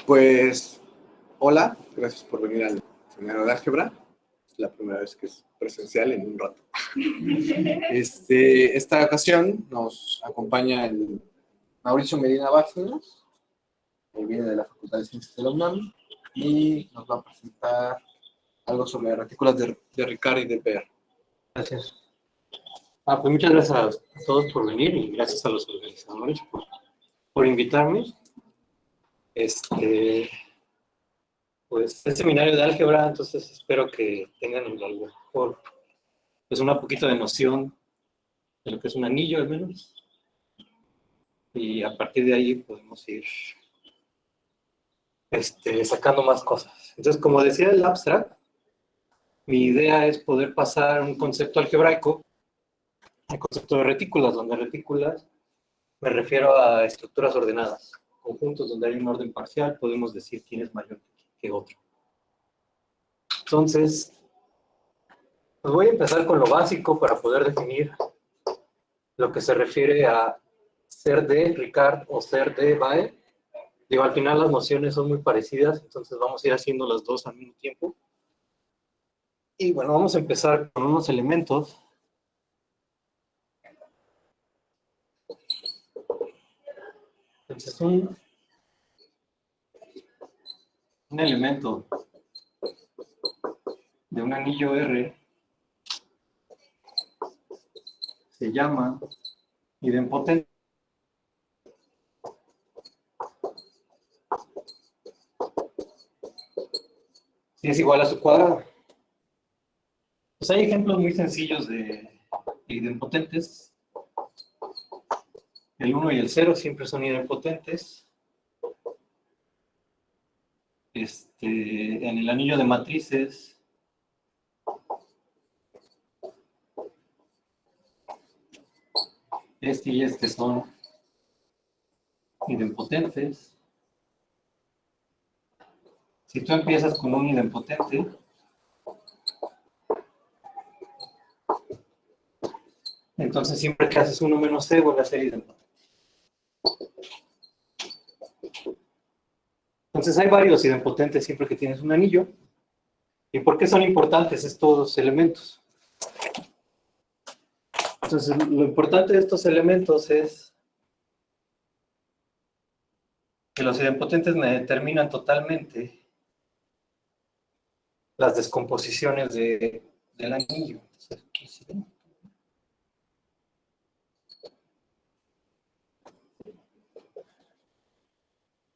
Pues, hola, gracias por venir al seminario de álgebra. Es la primera vez que es presencial en un rato. Esta ocasión nos acompaña el Mauricio Medina Bárcenas, que viene de la Facultad de Ciencias de la UNAM, y nos va a presentar algo sobre retículas de Ricard y de Pear. Gracias. Pues muchas gracias a todos por venir y gracias a los organizadores por invitarme. Pues es seminario de álgebra, entonces espero que tengan a lo mejor pues una poquito de noción de lo que es un anillo al menos. Y a partir de ahí podemos ir sacando más cosas. Entonces, como decía el abstract, mi idea es poder pasar un concepto algebraico al concepto de retículas, donde retículas me refiero a estructuras ordenadas, conjuntos donde hay un orden parcial, podemos decir quién es mayor que otro. Entonces, pues voy a empezar con lo básico para poder definir lo que se refiere a ser de Ricard o ser de Bae. Digo, al final las nociones son muy parecidas, entonces vamos a ir haciendo las dos al mismo tiempo. Y bueno, vamos a empezar con unos elementos. Entonces, un elemento de un anillo R se llama idempotente. Si es igual a su cuadrado. Pues hay ejemplos muy sencillos de idempotentes. El 1 y el 0 siempre son idempotentes. En el anillo de matrices, este y este son idempotentes. Si tú empiezas con un idempotente, entonces siempre que haces 1 menos c vuelve a ser idempotente. Entonces hay varios idempotentes siempre que tienes un anillo. ¿Y por qué son importantes estos elementos? Entonces lo importante de estos elementos es que los idempotentes me determinan totalmente las descomposiciones del anillo. Entonces, aquí sí.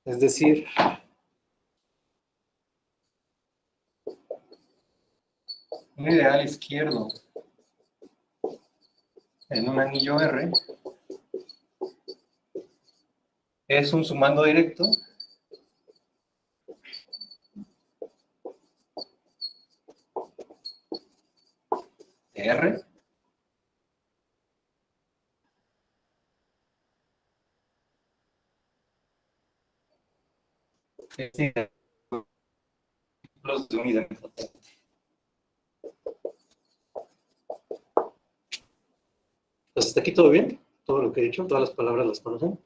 Es decir, un ideal izquierdo en un anillo R es un sumando directo de R de un idempotente. Entonces, ¿hasta aquí todo bien? Todo lo que he dicho, todas las palabras las conocen.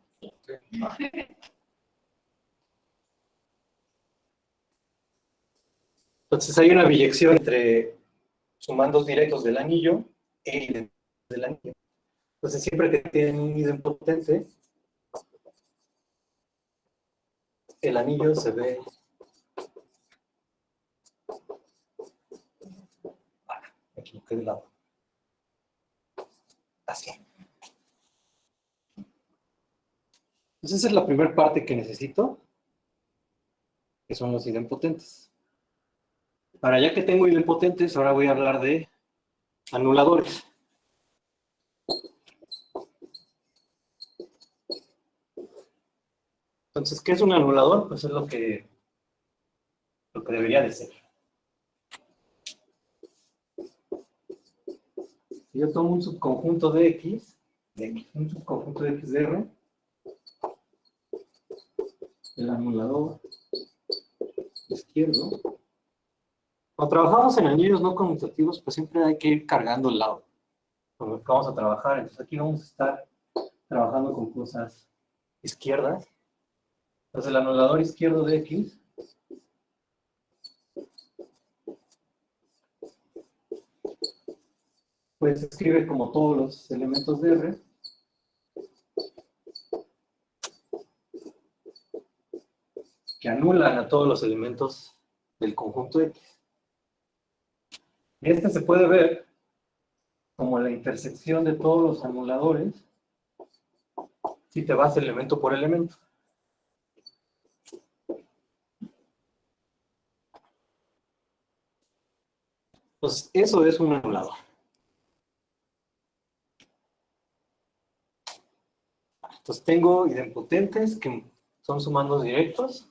Entonces hay una biyección entre sumandos directos del anillo e idempotentes del anillo. Entonces siempre que tienen un idempotente, el anillo se ve aquí de lado. Así. Entonces esa es la primera parte que necesito, que son los idempotentes. Ahora, ya que tengo idempotentes, ahora voy a hablar de anuladores. Entonces, ¿qué es un anulador? Pues es lo que debería de ser. Si yo tomo un subconjunto de X, un subconjunto de X de R, el anulador izquierdo. Cuando trabajamos en anillos no conmutativos, pues siempre hay que ir cargando el lado con lo que vamos a trabajar. Entonces aquí vamos a estar trabajando con cosas izquierdas. Entonces el anulador izquierdo de X pues se escribe como todos los elementos de R. Que anulan a todos los elementos del conjunto X. Y este se puede ver como la intersección de todos los anuladores si te vas elemento por elemento. Pues eso es un anulador. Entonces tengo idempotentes que son sumandos directos.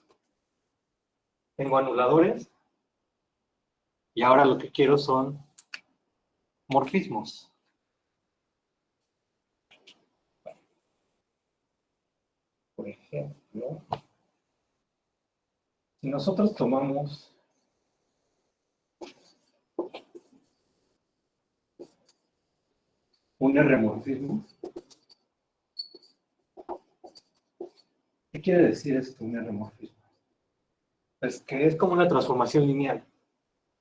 Tengo anuladores. Y ahora lo que quiero son morfismos. Por ejemplo, si nosotros tomamos un R-morfismo, ¿qué quiere decir esto, un R-morfismo? Pues que es como una transformación lineal.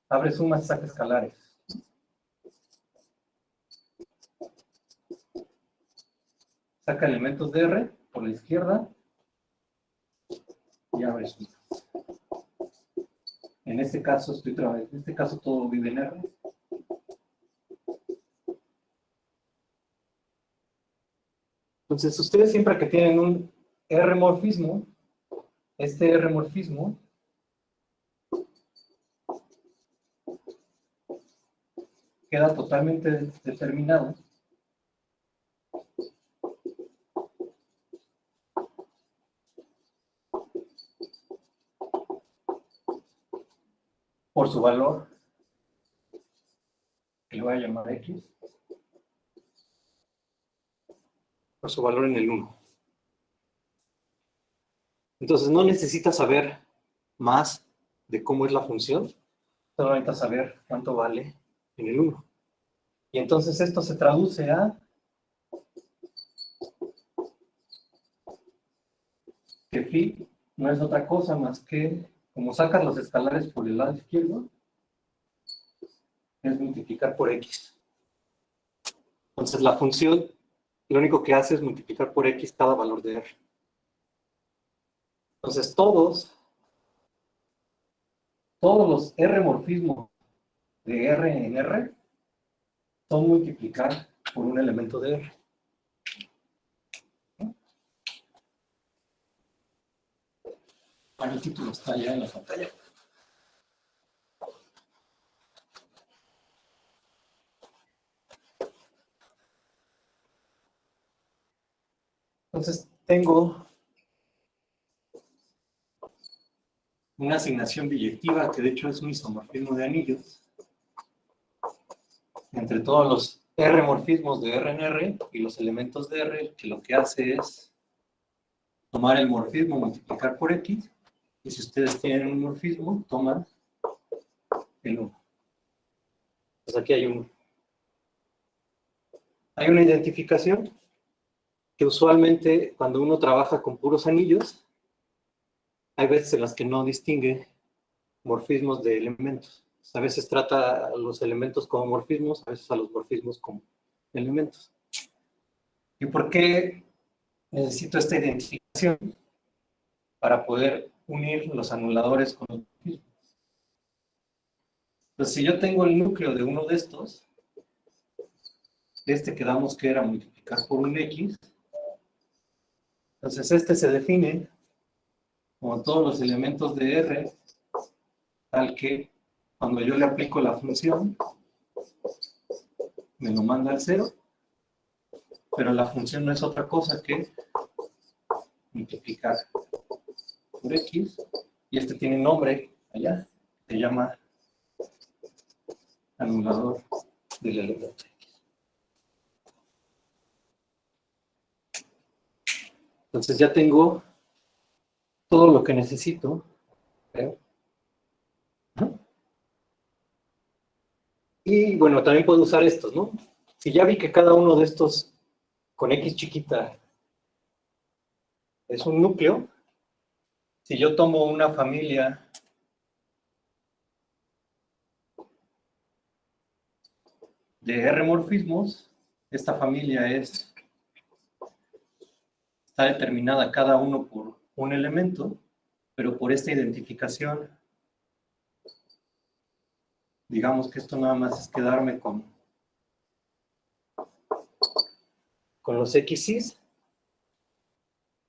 Abre sumas, saca escalares. Saca elementos de R por la izquierda y abre sumas. En este caso todo vive en R. Entonces, ustedes siempre que tienen un R-morfismo, este R-morfismo queda totalmente determinado por su valor, que le voy a llamar X, por su valor en el 1. Entonces no necesitas saber más de cómo es la función, solo necesitas saber cuánto vale en el 1. Y entonces esto se traduce a que phi no es otra cosa más que, como sacas los escalares por el lado izquierdo, es multiplicar por X. Entonces la función lo único que hace es multiplicar por X cada valor de R. Entonces todos los R-morfismos de R en R son multiplicar por un elemento de R. Bueno, el título está ya en la pantalla. Entonces tengo una asignación biyectiva que de hecho es un isomorfismo de anillos entre todos los R-morfismos de R en R y los elementos de R, que lo que hace es tomar el morfismo, multiplicar por X, y si ustedes tienen un morfismo, toman el 1. Pues aquí hay uno. Hay una identificación que usualmente cuando uno trabaja con puros anillos, hay veces en las que no distingue morfismos de elementos. A veces trata a los elementos como morfismos, a veces a los morfismos como elementos. ¿Y por qué necesito esta identificación? Para poder unir los anuladores con los morfismos. Entonces, si yo tengo el núcleo de uno de estos, este quedamos que era multiplicar por un X, entonces este se define como todos los elementos de R, tal que cuando yo le aplico la función, me lo manda al 0, pero la función no es otra cosa que multiplicar por X, y este tiene nombre allá, se llama anulador del elemento X. Entonces ya tengo todo lo que necesito, ¿creo? Y bueno, también puedo usar estos, ¿no? Si ya vi que cada uno de estos con X chiquita es un núcleo, Si yo tomo una familia de R-morfismos, esta familia está determinada cada uno por un elemento, pero por esta identificación, digamos que esto nada más es quedarme con los XYs.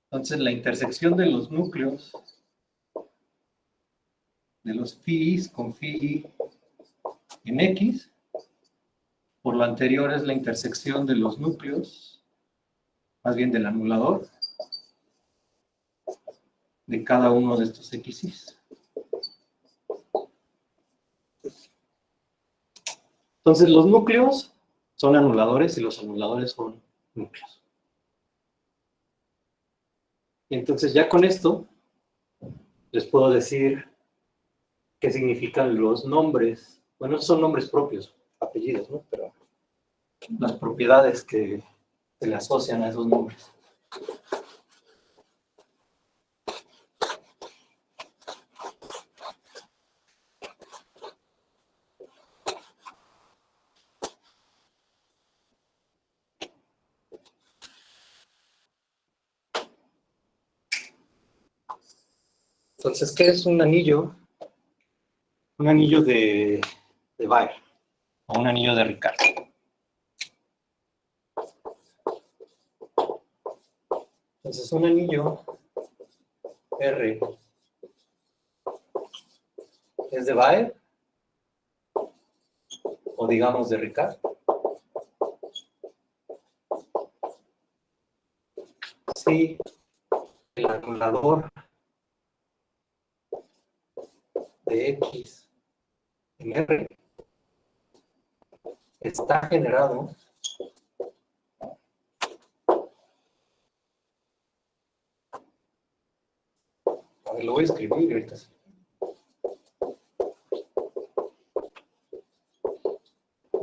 Entonces la intersección de los núcleos, de los phi con phi en X, por lo anterior es la intersección de los núcleos, más bien del anulador, de cada uno de estos XYs. Entonces los núcleos son anuladores y los anuladores son núcleos. Y entonces ya con esto les puedo decir qué significan los nombres. Bueno, son nombres propios, apellidos, ¿no? Pero las propiedades que se le asocian a esos nombres. Entonces, ¿qué es un anillo? Un anillo de Baer o un anillo de Ricard. Entonces, un anillo R es de Baer o digamos de Ricard. Si el anulador de X en R está generado a ver, lo voy a escribir ahorita.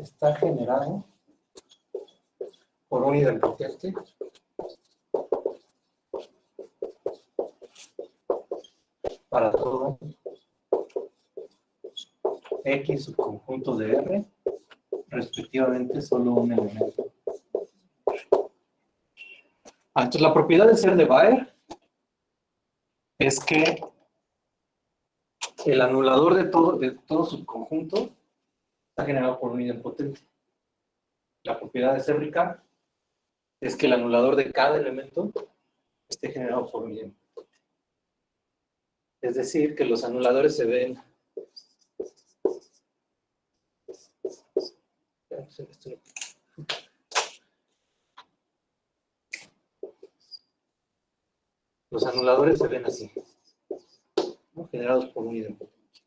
Está generado por un idempotente para todo X subconjunto de R, respectivamente solo un elemento. Entonces la propiedad de ser de Baer es que el anulador de todo subconjunto está generado por un idempotente. La propiedad de ser Ricard es que el anulador de cada elemento esté generado por un idempotente. Es decir, que los anuladores se ven. Los anuladores se ven así, ¿no? Generados por un idempotente.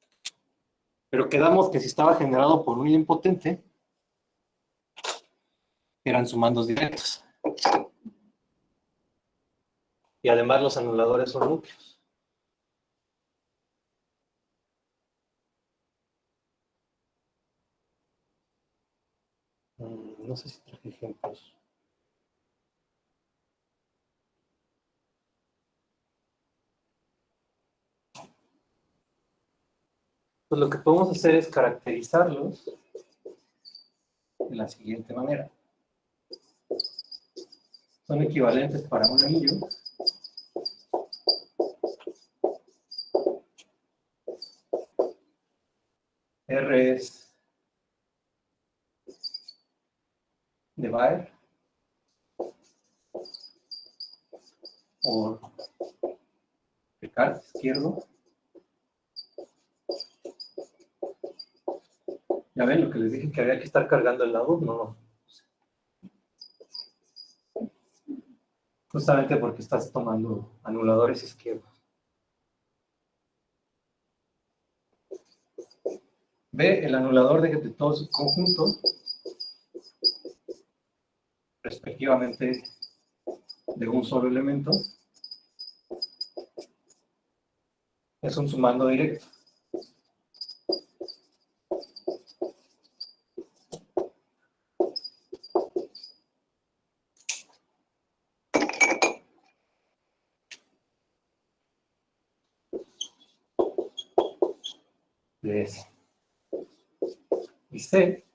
Pero quedamos que si estaba generado por un idempotente, eran sumandos directos. Y además los anuladores son núcleos. No sé si traje ejemplos. Pues lo que podemos hacer es caracterizarlos de la siguiente manera. Son equivalentes para un anillo. R es de Baer por Ricard izquierdo. Ya ven lo que les dije que había que estar cargando el lado, no. Justamente porque estás tomando anuladores izquierdos. B, el anulador de todo su conjunto, respectivamente de un solo elemento, es un sumando directo. de S. Y C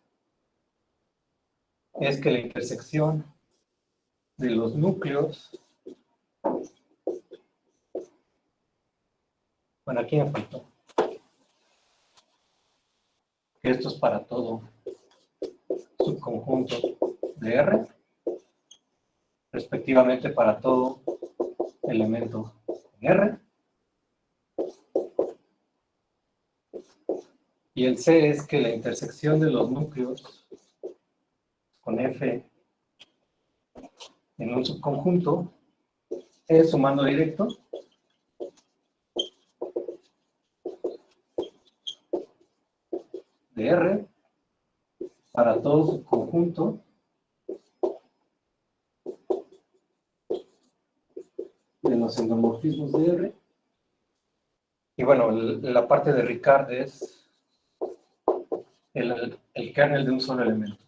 es que la intersección de los núcleos, bueno, aquí me faltó, que esto es para todo subconjunto de R, respectivamente para todo elemento en R. Y el C es que la intersección de los núcleos con F en un subconjunto es sumando directo de R para todo subconjunto de los endomorfismos de R. Y bueno, la parte de Ricard es el kernel de un solo elemento.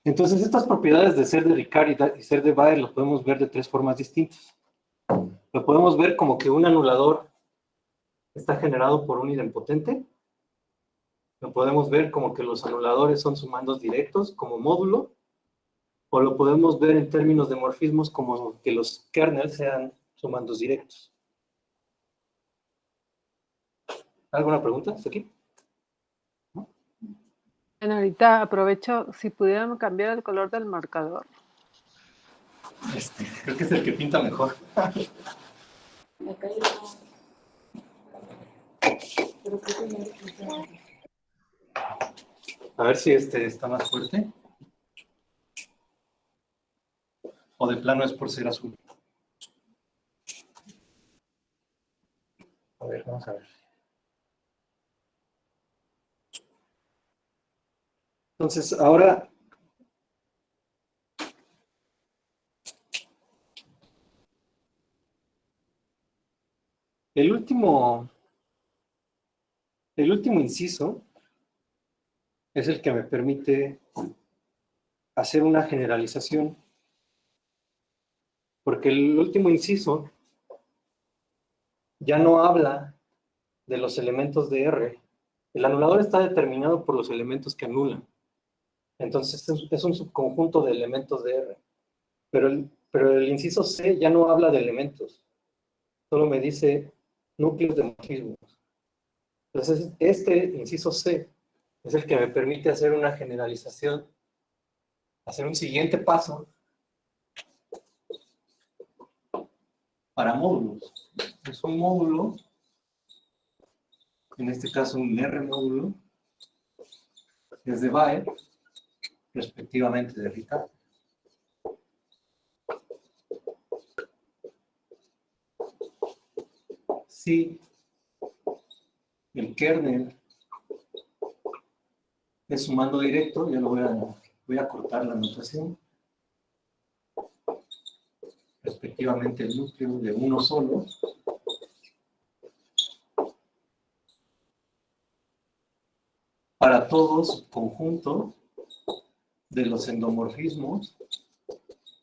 Entonces, estas propiedades de ser de Ricard y ser de Baer lo podemos ver de tres formas distintas. Lo podemos ver como que un anulador está generado por un idempotente. Lo podemos ver como que los anuladores son sumandos directos, como módulo. O lo podemos ver en términos de morfismos como que los kernels sean sumandos directos. ¿Alguna pregunta hasta aquí? Bueno, ahorita aprovecho, si pudiéramos cambiar el color del marcador. Creo que es el que pinta mejor. A ver si está más fuerte. O de plano es por ser azul. A ver, vamos a ver. Entonces, ahora el último inciso es el que me permite hacer una generalización. Porque el último inciso ya no habla de los elementos de R. El anulador está determinado por los elementos que anulan. Entonces es un subconjunto de elementos de R. Pero el inciso C ya no habla de elementos. Solo me dice núcleos de morfismos. Entonces este inciso C es el que me permite hacer una generalización, hacer un siguiente paso para módulos. Es un módulo, en este caso un R módulo, es de Baer, respectivamente de Ricard. Si el kernel es sumando directo, ya lo voy a cortar la notación, respectivamente el núcleo de uno solo, para todo subconjunto de los endomorfismos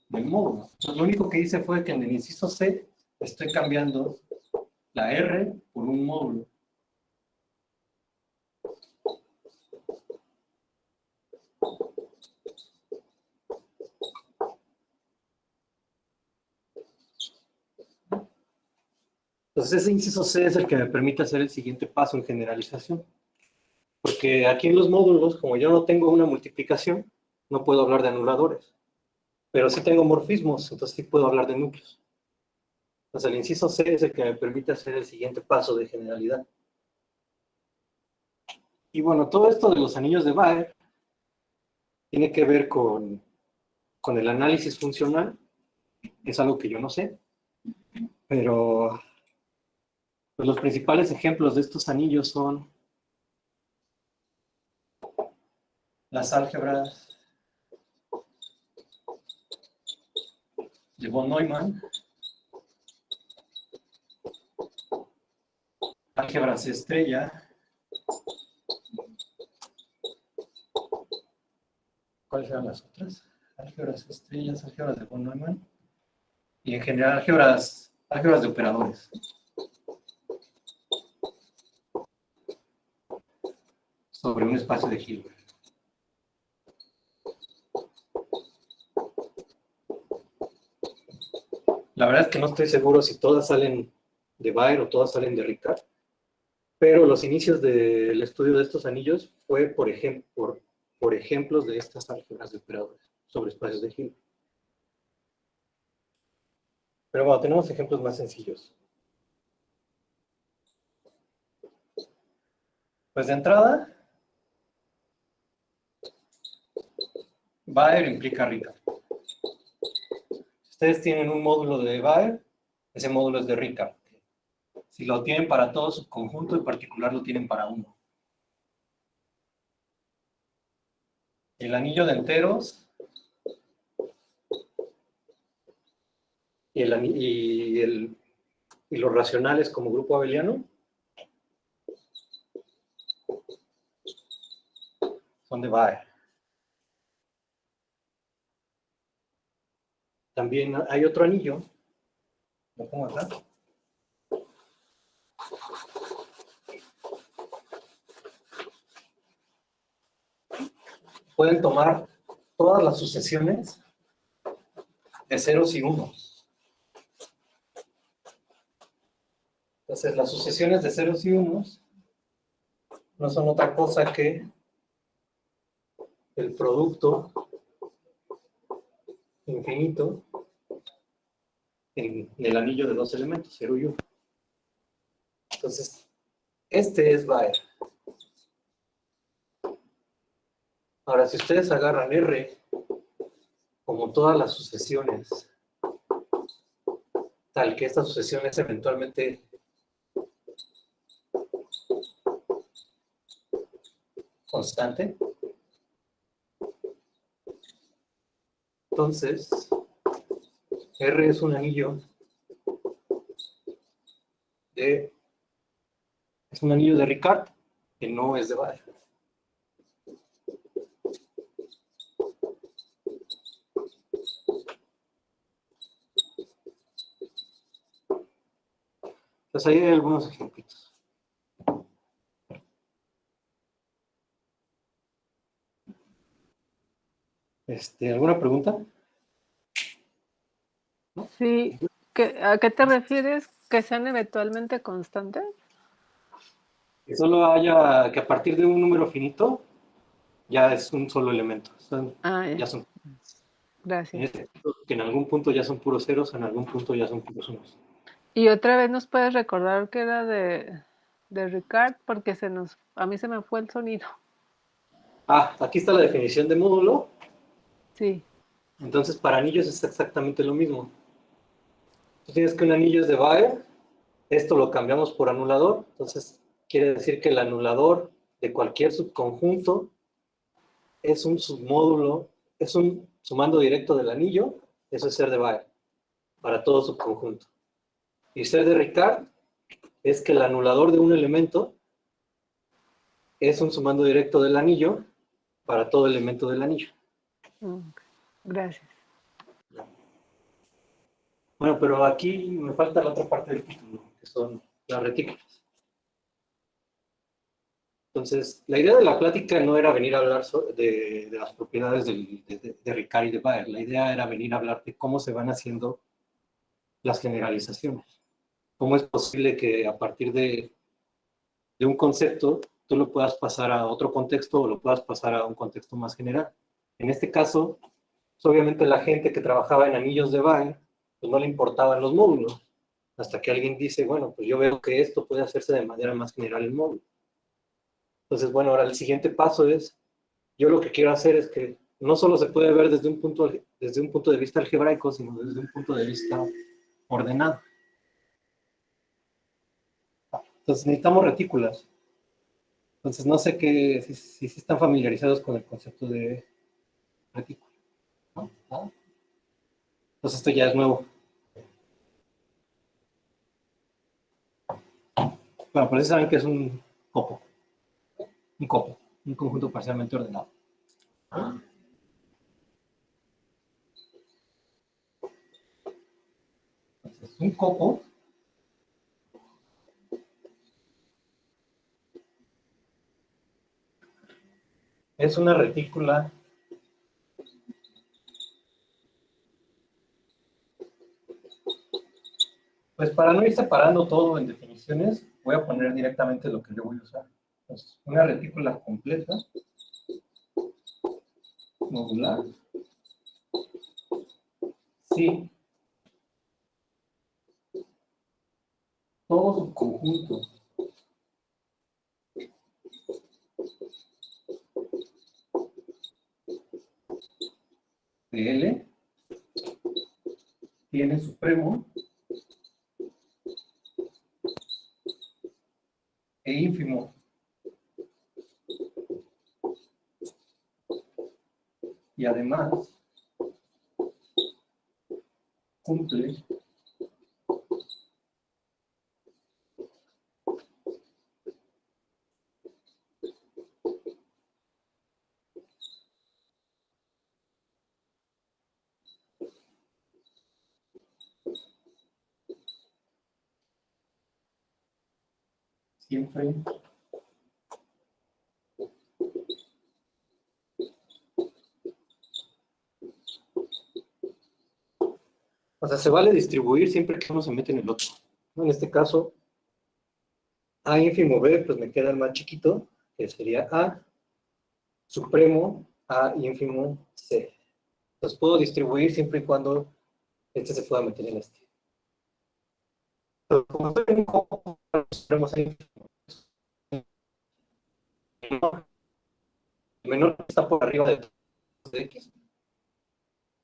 del módulo. Entonces, lo único que hice fue que en el inciso C estoy cambiando la R por un módulo. Entonces ese inciso C es el que me permite hacer el siguiente paso en generalización. Porque aquí en los módulos, como yo no tengo una multiplicación, no puedo hablar de anuladores. Pero sí tengo morfismos, entonces sí puedo hablar de núcleos. Entonces el inciso C es el que me permite hacer el siguiente paso de generalidad. Y bueno, todo esto de los anillos de Baer tiene que ver con el análisis funcional. Es algo que yo no sé. Pero pues, los principales ejemplos de estos anillos son las álgebras de von Neumann, álgebras estrella ¿cuáles eran las otras? Álgebras estrellas, álgebras de von Neumann. Y en general álgebras de operadores. Sobre un espacio de Hilbert. La verdad es que no estoy seguro si todas salen de Baer o todas salen de Ricard, pero los inicios del estudio de estos anillos fue, por ejemplos de estas álgebras de operadores sobre espacios de Hilbert. Pero bueno, tenemos ejemplos más sencillos. Pues de entrada, Baer implica Ricard. Si ustedes tienen un módulo de Baer, ese módulo es de Ricard. Si lo tienen para todo su conjunto, en particular lo tienen para uno. El anillo de enteros y los racionales como grupo abeliano son de Baer. También hay otro anillo, lo pongo acá. Pueden tomar todas las sucesiones de ceros y unos. Entonces, las sucesiones de ceros y unos no son otra cosa que el producto infinito en el anillo de dos elementos, 0 y 1. Entonces, este es Baer. Ahora, si ustedes agarran R como todas las sucesiones, tal que esta sucesión es eventualmente constante, entonces R es un anillo de Ricard, que no es de Baer. Entonces ahí hay algunos ejemplitos. ¿Alguna pregunta? Sí, ¿a qué te refieres? ¿Que sean eventualmente constantes? Que solo haya, que a partir de un número finito, ya es un solo elemento. Ya son. Gracias. Que en algún punto ya son puros ceros, en algún punto ya son puros unos. Y otra vez nos puedes recordar que era de Ricard, porque a mí se me fue el sonido. Aquí está la definición de módulo. Sí. Entonces, para anillos es exactamente lo mismo. Tú tienes que un anillo es de Baer, esto lo cambiamos por anulador, entonces quiere decir que el anulador de cualquier subconjunto es un submódulo, es un sumando directo del anillo, eso es ser de Baer, para todo subconjunto. Y ser de Ricard es que el anulador de un elemento es un sumando directo del anillo para todo elemento del anillo. Gracias. Bueno, pero aquí me falta la otra parte del título, que son las retículas. Entonces, la idea de la plática no era venir a hablar de las propiedades de Ricard y de Baer. La idea era venir a hablar de cómo se van haciendo las generalizaciones. Cómo es posible que a partir de un concepto tú lo puedas pasar a otro contexto o lo puedas pasar a un contexto más general. En este caso, pues obviamente la gente que trabajaba en anillos de Baer, pues no le importaban los módulos. Hasta que alguien dice, bueno, pues yo veo que esto puede hacerse de manera más general en módulo. Entonces, bueno, ahora el siguiente paso es, yo lo que quiero hacer es que no solo se puede ver desde un punto de vista algebraico, sino desde un punto de vista ordenado. Entonces necesitamos retículas. Entonces no sé si están familiarizados con el concepto de retícula, ¿no? Entonces esto ya es nuevo. Bueno, pues saben que es un copo, un conjunto parcialmente ordenado. Un copo es una retícula pues para no ir separando todo en definiciones, voy a poner directamente lo que yo voy a usar. Entonces, una retícula completa, modular, sí, todo subconjunto de L tiene supremo e ínfimo y además cumple siempre o sea, se vale distribuir siempre que uno se mete en el otro. En este caso, A ínfimo B, pues me queda el más chiquito, que sería A, supremo A ínfimo C. Entonces puedo distribuir siempre y cuando este se pueda meter en este. Pero como estoy en un copo, supremo C ínfimo, el menor está por arriba de X.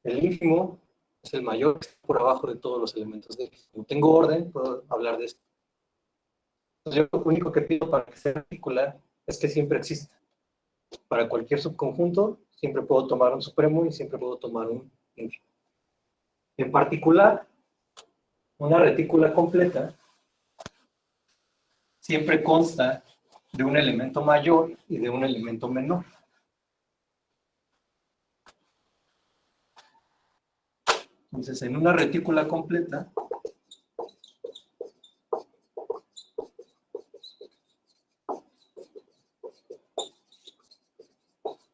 El ínfimo es el mayor que está por abajo de todos los elementos de X. Como tengo orden, puedo hablar de esto. Entonces, yo lo único que pido para que sea retícula es que siempre exista. Para cualquier subconjunto, siempre puedo tomar un supremo y siempre puedo tomar un ínfimo. En particular, una retícula completa siempre consta de un elemento mayor y de un elemento menor. Entonces, en una retícula completa,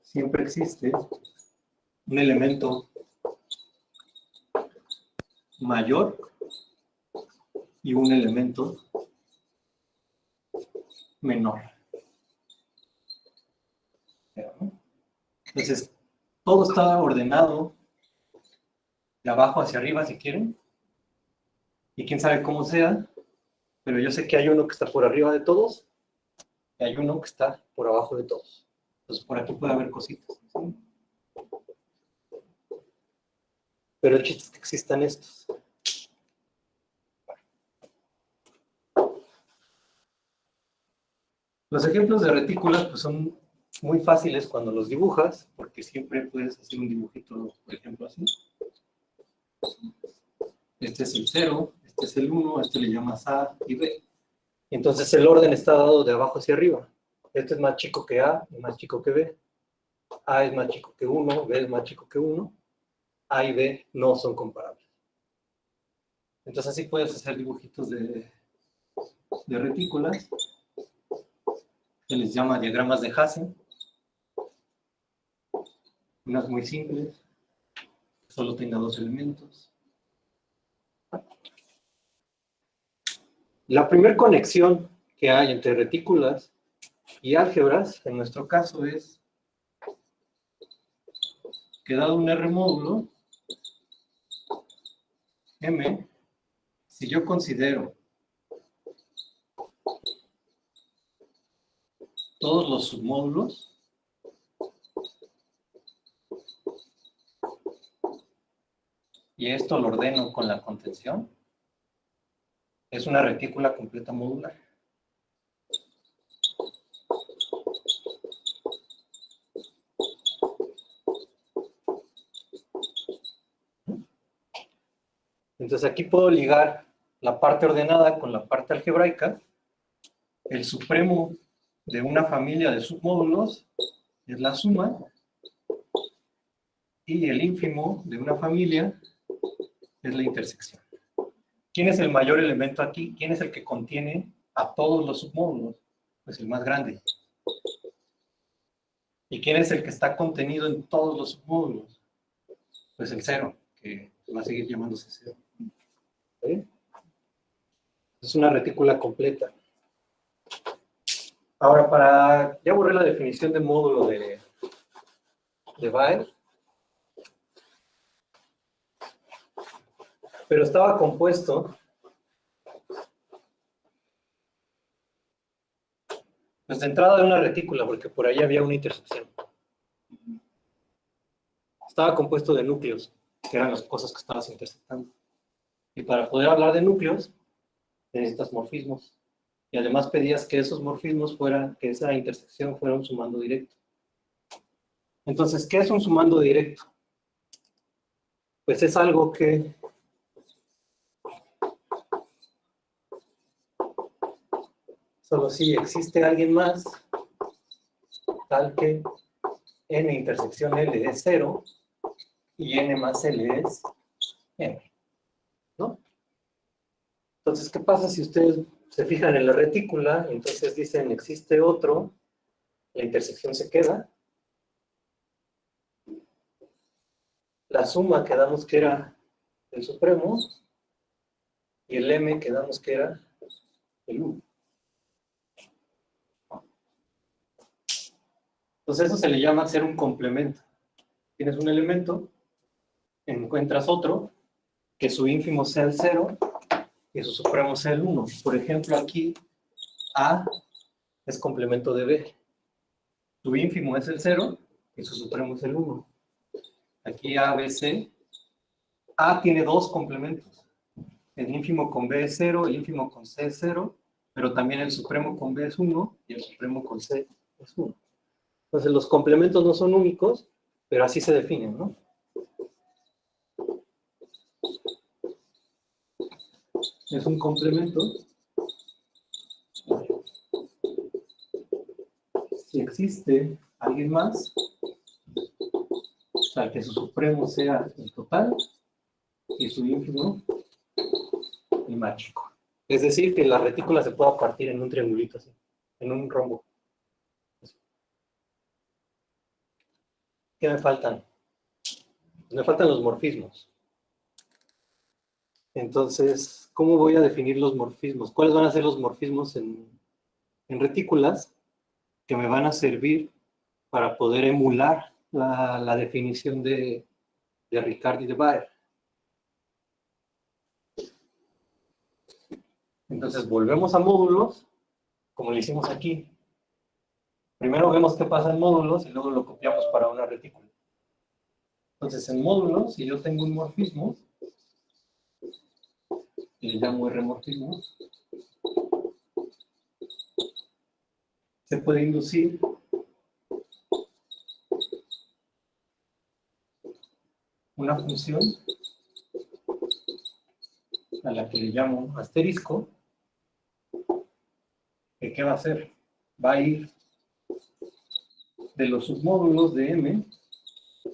siempre existe un elemento mayor y un elemento menor. Entonces, todo está ordenado de abajo hacia arriba, si quieren, y quién sabe cómo sea, pero yo sé que hay uno que está por arriba de todos y hay uno que está por abajo de todos. Entonces, por aquí puede haber cositas, ¿sí? Pero el chiste es que existan estos. Los ejemplos de retículas pues, son muy fáciles cuando los dibujas, porque siempre puedes hacer un dibujito, por ejemplo, así. Este es el 0, este es el 1, este le llamas A y B. Entonces el orden está dado de abajo hacia arriba. Este es más chico que A y más chico que B. A es más chico que 1, B es más chico que 1. A y B no son comparables. Entonces así puedes hacer dibujitos de retículas. Se les llama diagramas de Hasse. Unas muy simples, que solo tenga dos elementos. La primera conexión que hay entre retículas y álgebras, en nuestro caso, es que dado un R módulo, M, si yo considero todos los submódulos, y esto lo ordeno con la contención, es una retícula completa modular. Entonces aquí puedo ligar la parte ordenada con la parte algebraica. El supremo de una familia de submódulos es la suma, y el ínfimo de una familia es la intersección. ¿Quién es el mayor elemento aquí? ¿Quién es el que contiene a todos los submódulos? Pues el más grande. ¿Y quién es el que está contenido en todos los submódulos? Pues el 0, que va a seguir llamándose 0. ¿Sí? Es una retícula completa. Ahora, ya borré la definición de módulo de Baer, pero estaba compuesto pues de entrada de una retícula, porque por ahí había una intersección. Estaba compuesto de núcleos, que eran las cosas que estabas intersectando. Y para poder hablar de núcleos, necesitas morfismos. Y además pedías que esos morfismos que esa intersección fuera un sumando directo. Entonces, ¿qué es un sumando directo? Pues es algo que solo si existe alguien más, tal que n intersección L es 0 y n más L es m, ¿no? Entonces, ¿qué pasa si ustedes se fijan en la retícula? Entonces dicen, existe otro, la intersección se queda. La suma quedamos que era el supremo y el m quedamos que era el 1. Entonces eso se le llama hacer un complemento. Tienes un elemento, encuentras otro, que su ínfimo sea el 0 y su supremo sea el 1. Por ejemplo, aquí A es complemento de B. Su ínfimo es el 0 y su supremo es el 1. Aquí A, B, C. A tiene dos complementos. El ínfimo con B es 0, el ínfimo con C es 0, pero también el supremo con B es 1 y el supremo con C es 1. Entonces los complementos no son únicos, pero así se definen, ¿no? Es un complemento si existe alguien más, o sea, que su supremo sea el total y su ínfimo el más chico. Es decir, que la retícula se pueda partir en un triangulito así, en un rombo. ¿Qué me faltan? Me faltan los morfismos. Entonces, ¿cómo voy a definir los morfismos? ¿Cuáles van a ser los morfismos en retículas que me van a servir para poder emular la definición de Ricard y de Baer? Entonces, volvemos a módulos, como lo hicimos aquí. Primero vemos qué pasa en módulos y luego lo copiamos para una retícula. Entonces, en módulos, si yo tengo un morfismo, y le llamo R-morfismo, se puede inducir una función a la que le llamo asterisco, que ¿qué va a hacer? Va a ir de los submódulos de M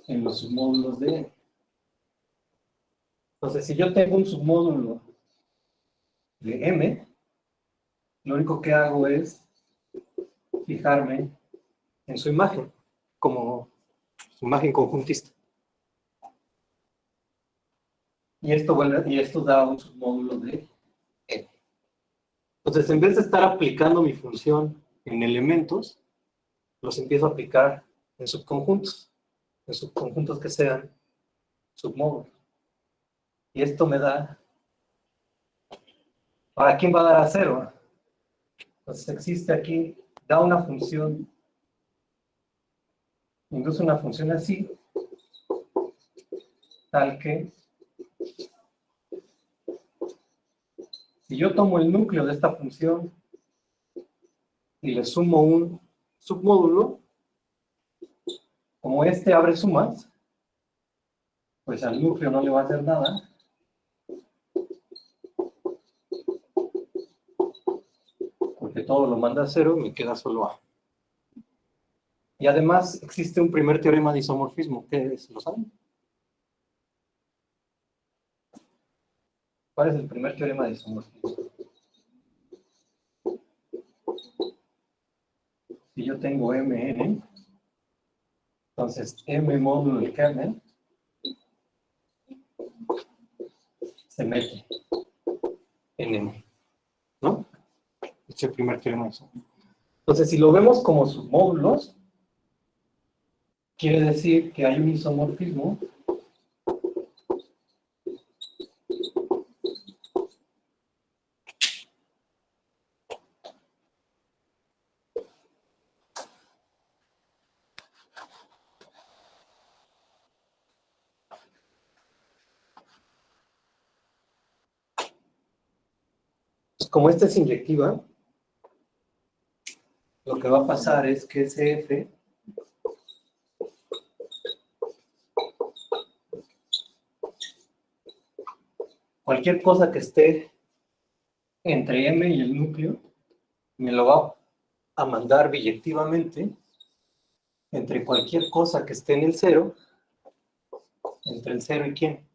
en los submódulos de N. Entonces, si yo tengo un submódulo de M, lo único que hago es fijarme en su imagen, como su imagen conjuntista. Y esto da un submódulo de N. Entonces, en vez de estar aplicando mi función en elementos, los empiezo a aplicar en subconjuntos que sean submódulos. Y esto me da, ¿para quién va a dar a 0? Entonces existe aquí, da una función, induce una función así, tal que, si yo tomo el núcleo de esta función y le sumo un submódulo, como este abre sumas, pues al núcleo no le va a hacer nada. Porque todo lo manda a 0, me queda solo A. Y además existe un primer teorema de isomorfismo. ¿Qué es? ¿Lo saben? ¿Cuál es el primer teorema de isomorfismo? Si yo tengo Mn, entonces M módulo del kernel se mete en M, ¿no? Este es el primer teorema de isomorfismo. Entonces, si lo vemos como submódulos, quiere decir que hay un isomorfismo como esta es inyectiva, lo que va a pasar es que ese F cualquier cosa que esté entre M y el núcleo, me lo va a mandar biyectivamente entre cualquier cosa que esté en el cero, entre el cero y quién.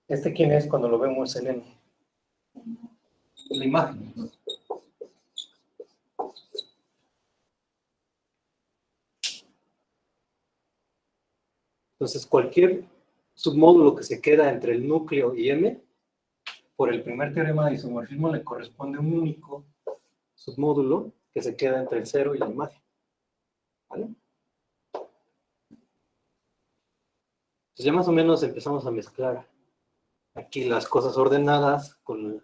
¿Este quién es cuando lo vemos en N? La imagen. Entonces, cualquier submódulo que se queda entre el núcleo y M, por el primer teorema de isomorfismo le corresponde un único submódulo que se queda entre el cero y la imagen. ¿Vale? Pues ya más o menos empezamos a mezclar aquí las cosas ordenadas con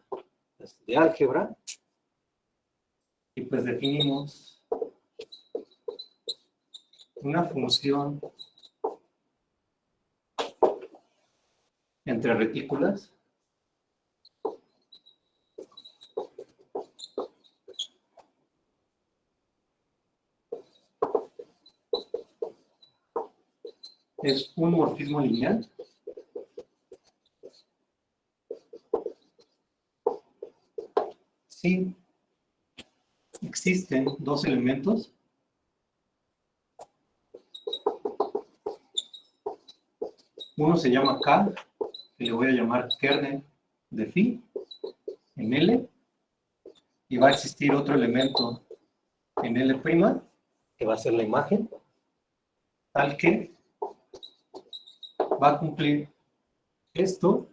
las de álgebra. Y pues definimos una función entre retículas es un morfismo lineal si existen dos elementos uno se llama K, que le voy a llamar kernel de phi en L, y va a existir otro elemento en L', que va a ser la imagen, tal que va a cumplir esto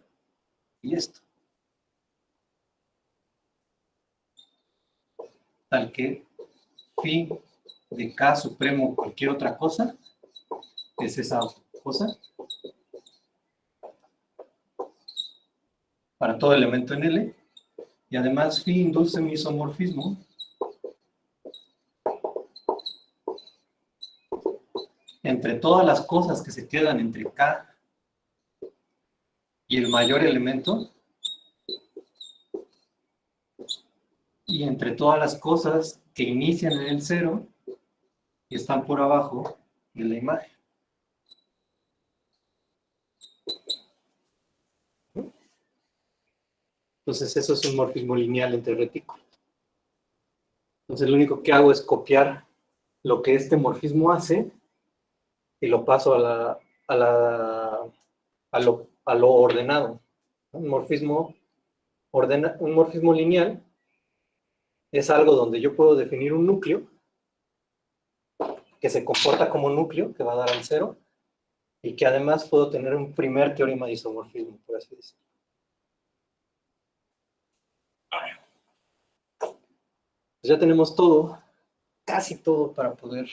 y esto. Tal que phi de K supremo cualquier otra cosa es esa cosa para todo elemento en L, y además phi induce mi isomorfismo entre todas las cosas que se quedan entre K y el mayor elemento, y entre todas las cosas que inician en el cero y están por abajo de la imagen. Entonces eso es un morfismo lineal entre retículos. Entonces lo único que hago es copiar lo que este morfismo hace y lo paso a lo ordenado. Un morfismo lineal es algo donde yo puedo definir un núcleo que se comporta como núcleo, que va a dar al cero, y que además puedo tener un primer teorema de isomorfismo, por así decirlo. Pues ya tenemos todo, casi todo para poder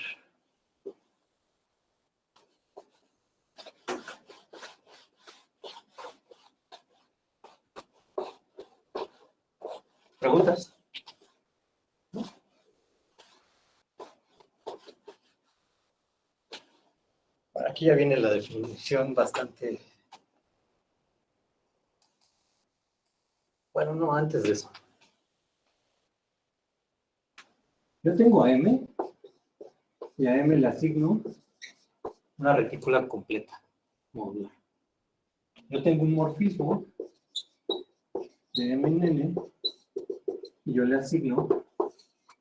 ¿preguntas? Aquí ya viene la definición bastante... Bueno, no, antes de eso. Yo tengo a M, y a M le asigno una retícula completa, modular. Yo tengo un morfismo de M en N, y yo le asigno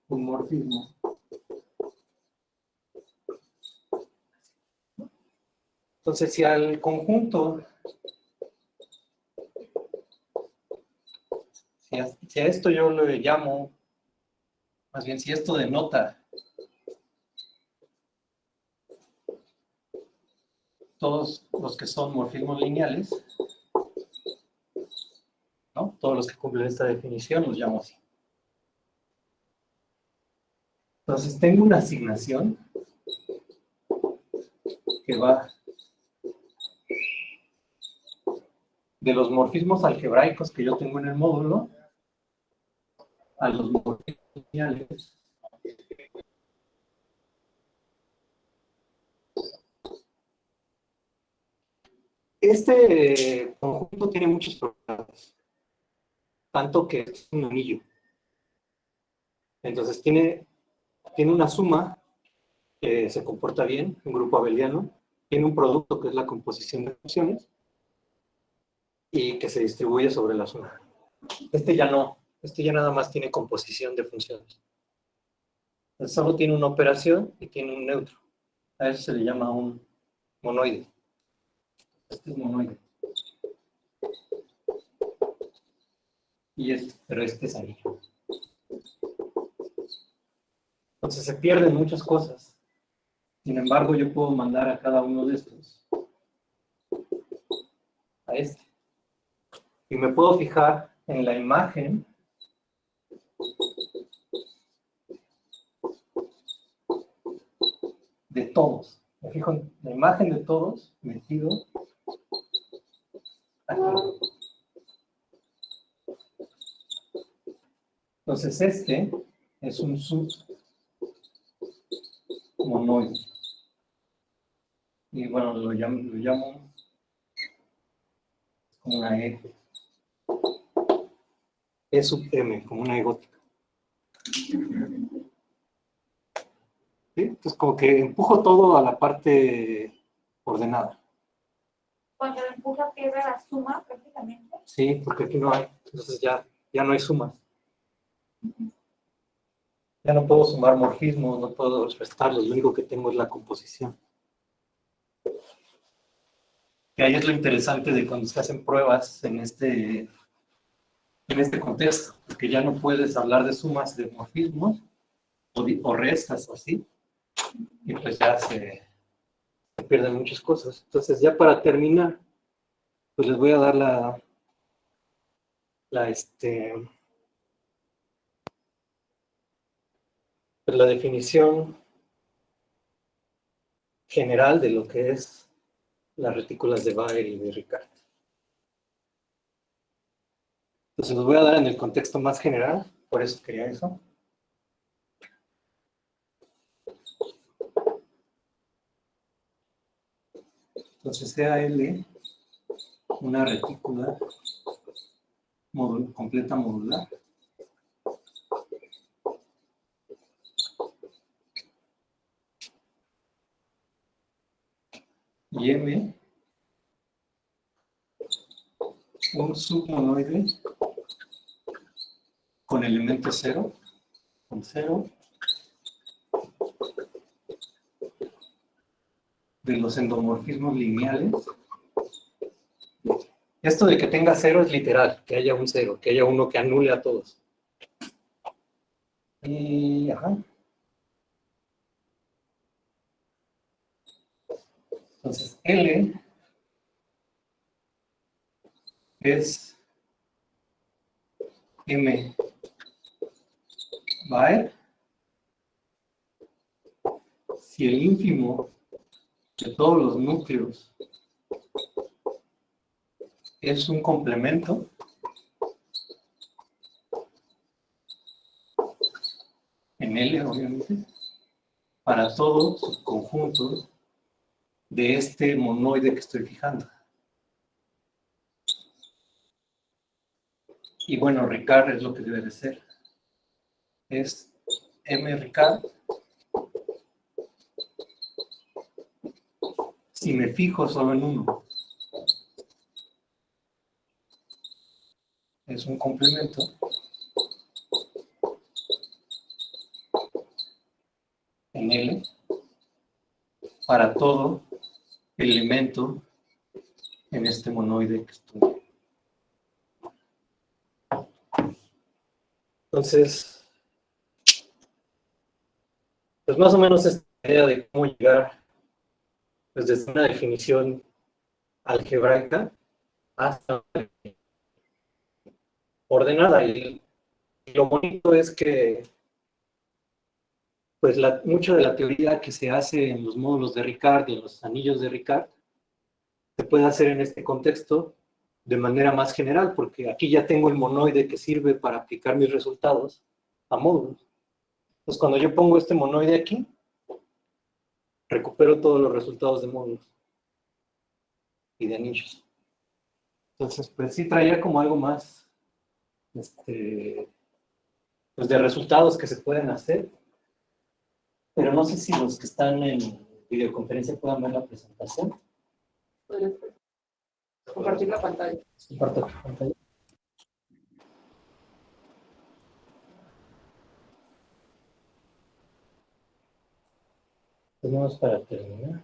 un morfismo Entonces, si al conjunto, si a esto yo le llamo, más bien si esto denota todos los que son morfismos lineales, ¿no? Todos los que cumplen esta definición los llamo así. Entonces tengo una asignación que va de los morfismos algebraicos que yo tengo en el módulo a los morfismos lineales. Este conjunto tiene muchos problemas, tanto que es un anillo. Entonces tiene una suma que se comporta bien, un grupo abeliano, tiene un producto que es la composición de funciones y que se distribuye sobre la suma. Este ya no, este ya nada más tiene composición de funciones. Entonces solo tiene una operación y tiene un neutro. A eso se le llama un monoide. Este es monoide. Pero este es anillo. Entonces se pierden muchas cosas. Sin embargo, yo puedo mandar a cada uno de estos a este. Y me puedo fijar en la imagen de todos. Me fijo en la imagen de todos metido aquí. Entonces este es un submonoide. Y bueno, lo llamo como una E. E sub M, como una E gótica. ¿Sí? Entonces como que empujo todo a la parte ordenada. Cuando lo empuja pierde la suma prácticamente. Sí, porque aquí no hay. Entonces ya no hay sumas. Ya no puedo sumar morfismos, no puedo restarlos, lo único que tengo es la composición. Y ahí es lo interesante de cuando se hacen pruebas en este contexto, porque ya no puedes hablar de sumas de morfismos o restas o así, y pues ya se pierden muchas cosas. Entonces ya para terminar, pues les voy a dar la definición general de lo que es las retículas de Baer y de Ricard. Entonces los voy a dar en el contexto más general, por eso quería eso. Entonces sea L una retícula completa modular. Y M un submonoide con elemento 0, con 0, de los endomorfismos lineales. Esto de que tenga 0 es literal, que haya un 0, que haya uno que anule a todos. Y, ajá. Entonces, L es M Baer si el ínfimo de todos los núcleos es un complemento en L, obviamente, para todo subconjunto de este monoide que estoy fijando. Y bueno, Ricard es lo que debe de ser. Es M Ricard. Si me fijo solo en uno, es un complemento en L para todo elemento en este monoide que estoy. Entonces, pues más o menos esta idea de cómo llegar pues, desde una definición algebraica hasta ordenada. Y lo bonito es que pues mucha de la teoría que se hace en los módulos de Ricard y en los anillos de Ricard se puede hacer en este contexto de manera más general, porque aquí ya tengo el monoide que sirve para aplicar mis resultados a módulos. Entonces, cuando yo pongo este monoide aquí, recupero todos los resultados de módulos y de anillos. Entonces, pues sí traía como algo más pues de resultados que se pueden hacer, pero no sé si los que están en videoconferencia puedan ver la presentación. Compartir la pantalla. Comparto la pantalla. Tenemos para terminar.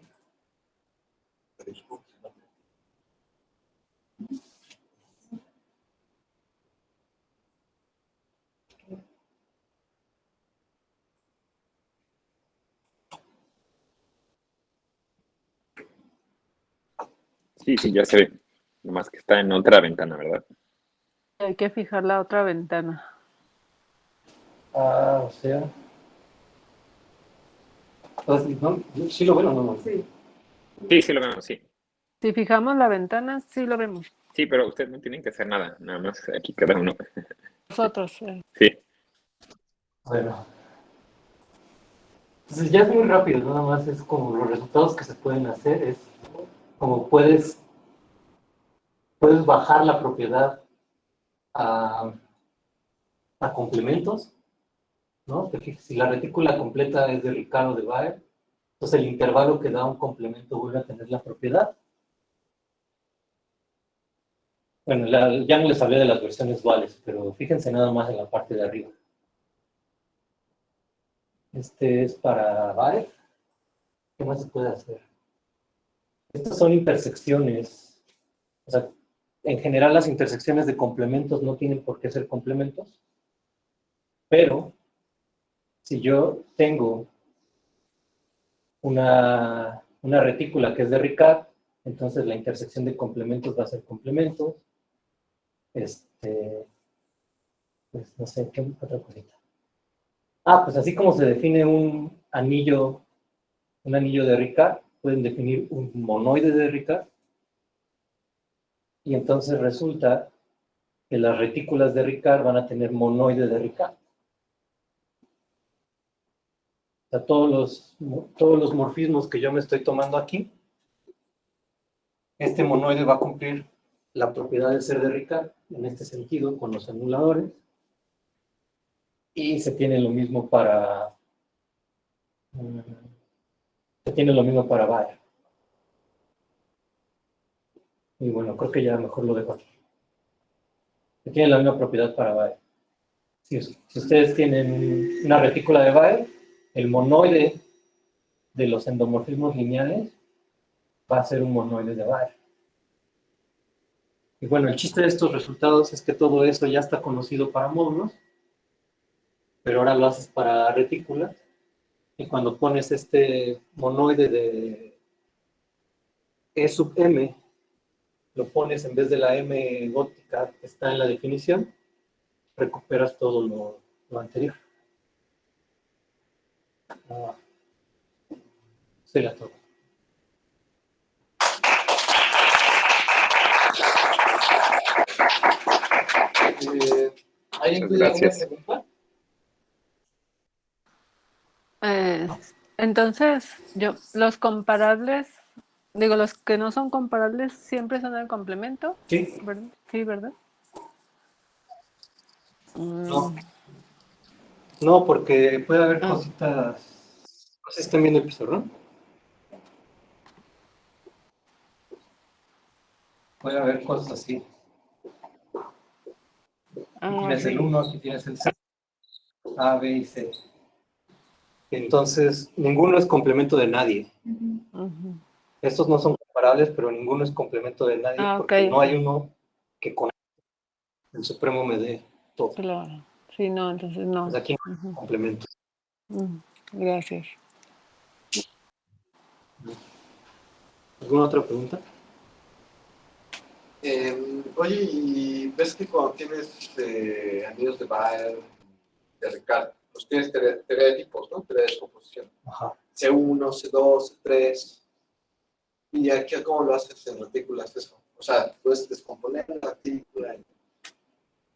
Sí, ya se ve. Nomás que está en otra ventana, ¿verdad? Hay que fijar la otra ventana. Ah, o sea. ¿No? ¿Sí lo ven o no? Sí. Sí lo vemos, sí. Si fijamos la ventana, sí lo vemos. Sí, pero ustedes no tienen que hacer nada. Nada más aquí cada uno. Nosotros. Sí. Bueno. Entonces ya es muy rápido, nada más es como los resultados que se pueden hacer, es como puedes bajar la propiedad a complementos, ¿no? Si la retícula completa es de Ricardo de Baer, entonces el intervalo que da un complemento vuelve a tener la propiedad. Bueno, ya no les hablé de las versiones duales, pero fíjense nada más en la parte de arriba. Este es para Baer. ¿Qué más se puede hacer? Estas son intersecciones. O sea, en general las intersecciones de complementos no tienen por qué ser complementos, pero si yo tengo una retícula que es de Ricard, entonces la intersección de complementos va a ser complementos. Pues no sé, ¿qué otra cosita? Ah, pues así como se define un anillo de Ricard, pueden definir un monoide de Ricard, y entonces resulta que las retículas de Ricard van a tener monoide de Ricard. O sea, todos los morfismos que yo me estoy tomando aquí, este monoide va a cumplir la propiedad de ser de Ricard, en este sentido, con los anuladores, y se tiene lo mismo para Baer. Y bueno, creo que ya mejor lo dejo aquí. Se tiene la misma propiedad para Baer. Si ustedes tienen una retícula de Baer, el monoide de los endomorfismos lineales va a ser un monoide de Baer. Y bueno, el chiste de estos resultados es que todo eso ya está conocido para módulos, pero ahora lo haces para retículas, y cuando pones este monoide de E sub m, lo pones en vez de la m gótica que está en la definición, recuperas todo lo anterior. Sería todo. ¿Alguien Muchas tiene alguna gracias. pregunta? Entonces, los comparables, los que no son comparables siempre son el complemento. Sí. ¿Verdad? Sí, ¿verdad? No, porque puede haber cositas. No sé si están viendo el pizarrón. Puede haber cosas así. Aquí tienes el 1, aquí tienes el 0. A, B y C. Entonces, ninguno es complemento de nadie. Ujú. Estos no son separables, pero ninguno es complemento de nadie, Ah, porque ok. no hay uno que conecte. El supremo me dé todo. Claro. Sí, no, entonces no. Pues aquí no hay Ujú. complemento. Gracias. ¿Alguna otra pregunta? Oye, y ves que cuando tienes anillos de Baer, de Ricard, pues tienes teoría de tipos, ¿no? Teoría de descomposición. Ajá. C1, C2, C3. ¿Y aquí cómo lo haces en retículas eso? O sea, puedes descomponer la retícula, los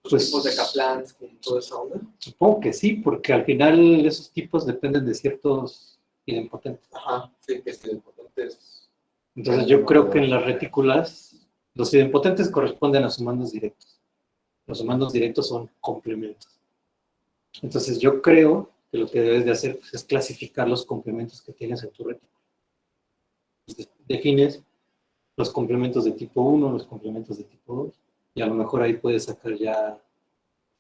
Pues, tipos de Kaplan y toda esa onda. Supongo que sí, porque al final esos tipos dependen de ciertos idempotentes. Ajá, sí, que si el potente es. Entonces yo creo que en las retículas los idempotentes corresponden a sumandos directos. Los sumandos directos son complementos. Entonces yo creo que lo que debes de hacer pues, es clasificar los complementos que tienes en tu retícula. Entonces, defines los complementos de tipo 1, los complementos de tipo 2, y a lo mejor ahí puedes sacar ya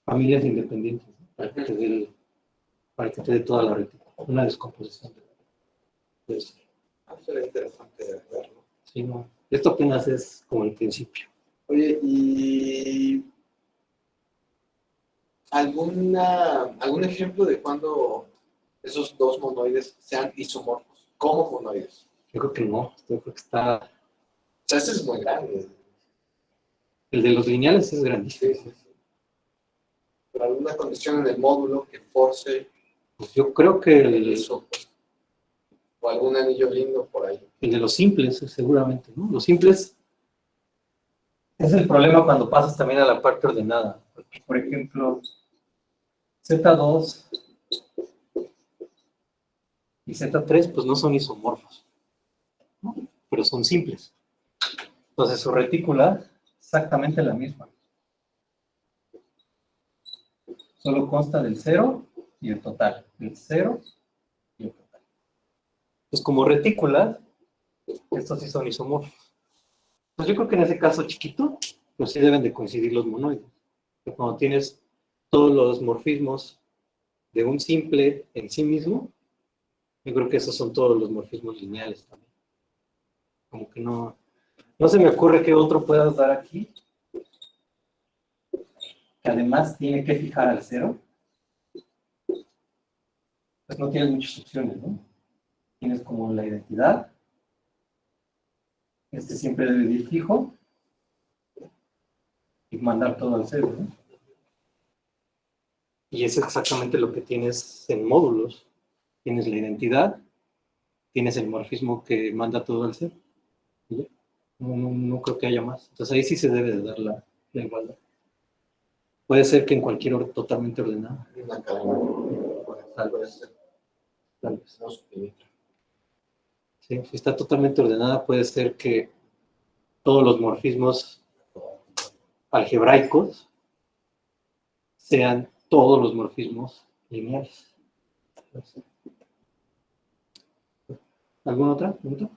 familias independientes, ¿no? Para que te dé toda la retícula. Una descomposición de eso. Sería interesante verlo. Sí, no. Esto apenas es como el principio. Oye, ¿y algún ejemplo de cuando esos dos monoides sean isomorfos? ¿Cómo monoides? Yo creo que no. Yo creo que está. O sea, ese es muy grande. El de los lineales es grandísimo. Sí, sí, sí. Pero alguna condición en el módulo que force Pues yo creo que eso. O algún anillo lindo por ahí. el de los simples, seguramente, ¿no? Los simples es el problema cuando pasas también a la parte ordenada. Porque, por ejemplo, Z2 y Z3 pues no son isomorfos, ¿no? Pero son simples. Entonces su retícula es exactamente la misma. Solo consta del 0 y el total. El 0 y el total. Pues como retícula, estos sí son isomorfos. Pues yo creo que en ese caso chiquito, pues sí deben de coincidir los monoides. Pero cuando tienes todos los morfismos de un simple en sí mismo, yo creo que esos son todos los morfismos lineales también. Como que no se me ocurre qué otro puedas dar aquí, que además tiene que fijar al 0. Pues no tienes muchas opciones, ¿no? Tienes como la identidad. Este siempre debe ir fijo y mandar todo al 0, ¿no? Y es exactamente lo que tienes en módulos. Tienes la identidad, tienes el morfismo que manda todo al 0. No creo que haya más. Entonces ahí sí se debe de dar la igualdad. Puede ser que en cualquier orden totalmente ordenada. Una cadena. Tal Puede vez. ser. Tal vez. No sé. Sí, si está totalmente ordenada, puede ser que todos los morfismos algebraicos sean todos los morfismos lineales. ¿Alguna otra pregunta?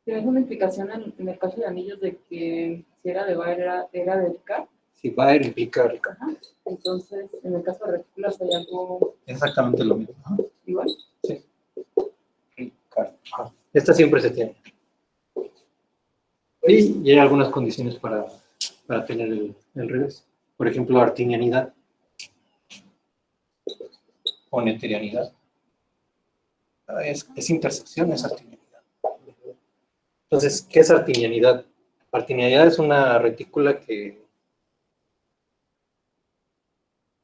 ¿Tienes una explicación en el caso de anillos de que si era de Baer era de Ricard? Si Baer implica Ricard. Ajá. Entonces, en el caso de retículas hay algo Exactamente lo mismo. Ajá. igual. Sí. Ricard. Ajá. Esta siempre se tiene. Y hay algunas condiciones para tener el revés. Por ejemplo, artinianidad o neterianidad. Es intersección, es artinianidad. Entonces, ¿qué es artinianidad? Artinianidad es una retícula que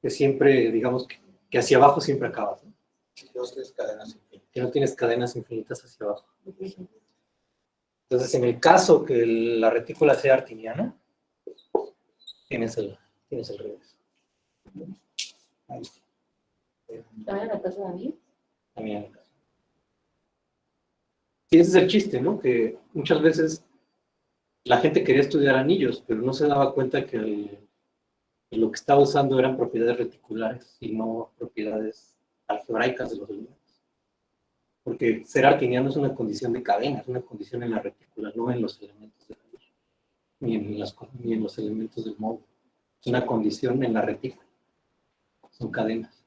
siempre, digamos, que hacia abajo siempre acabas, ¿no? Que no tienes cadenas infinitas hacia abajo. Entonces, en el caso que la retícula sea artiniana, tienes el revés. Ahí. También en el caso de anillos. También en el caso. Sí, ese es el chiste, ¿no? Que muchas veces la gente quería estudiar anillos, pero no se daba cuenta que lo que estaba usando eran propiedades reticulares y no propiedades algebraicas de los elementos. Porque ser artiniano es una condición de cadena, es una condición en la retícula, no en los elementos del anillo, ni en los elementos del módulo. Es una condición en la retícula. Son cadenas.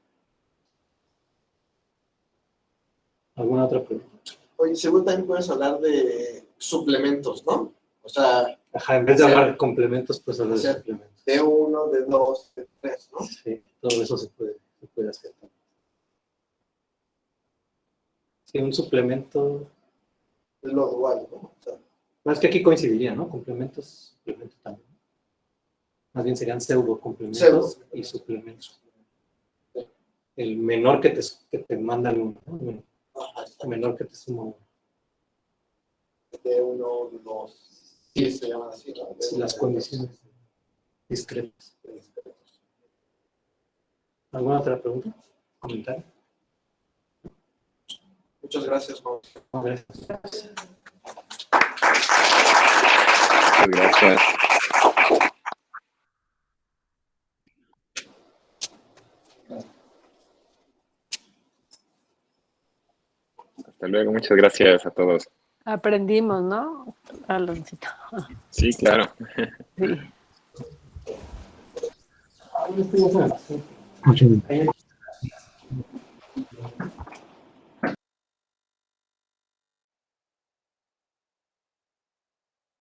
¿Alguna otra pregunta? Oye, seguro también puedes hablar de suplementos, ¿no? O sea, Ajá, en vez de Sí. hablar de complementos, pues hablar de Sí. suplementos. D1, D2, D3, ¿no? Sí, todo eso se puede hacer también. Sí, un suplemento. Es lo dual, ¿no? O sea, No, es que aquí coincidiría, ¿no? Complementos, suplemento también. Más bien serían pseudo complementos Pseudo. y suplementos. El menor que te mandan uno, ¿no? ajá, El menor que te suma uno. D1, D2, sí se llaman así, ¿no? Sí, las condiciones discretas. ¿Alguna otra pregunta? ¿Comentario? Muchas gracias, Juan. No, gracias. Muchas gracias. Hasta luego, muchas gracias a todos. Aprendimos, ¿no? Aloncito. Sí, claro. Sí. Ahí estoy, ya se me pasó.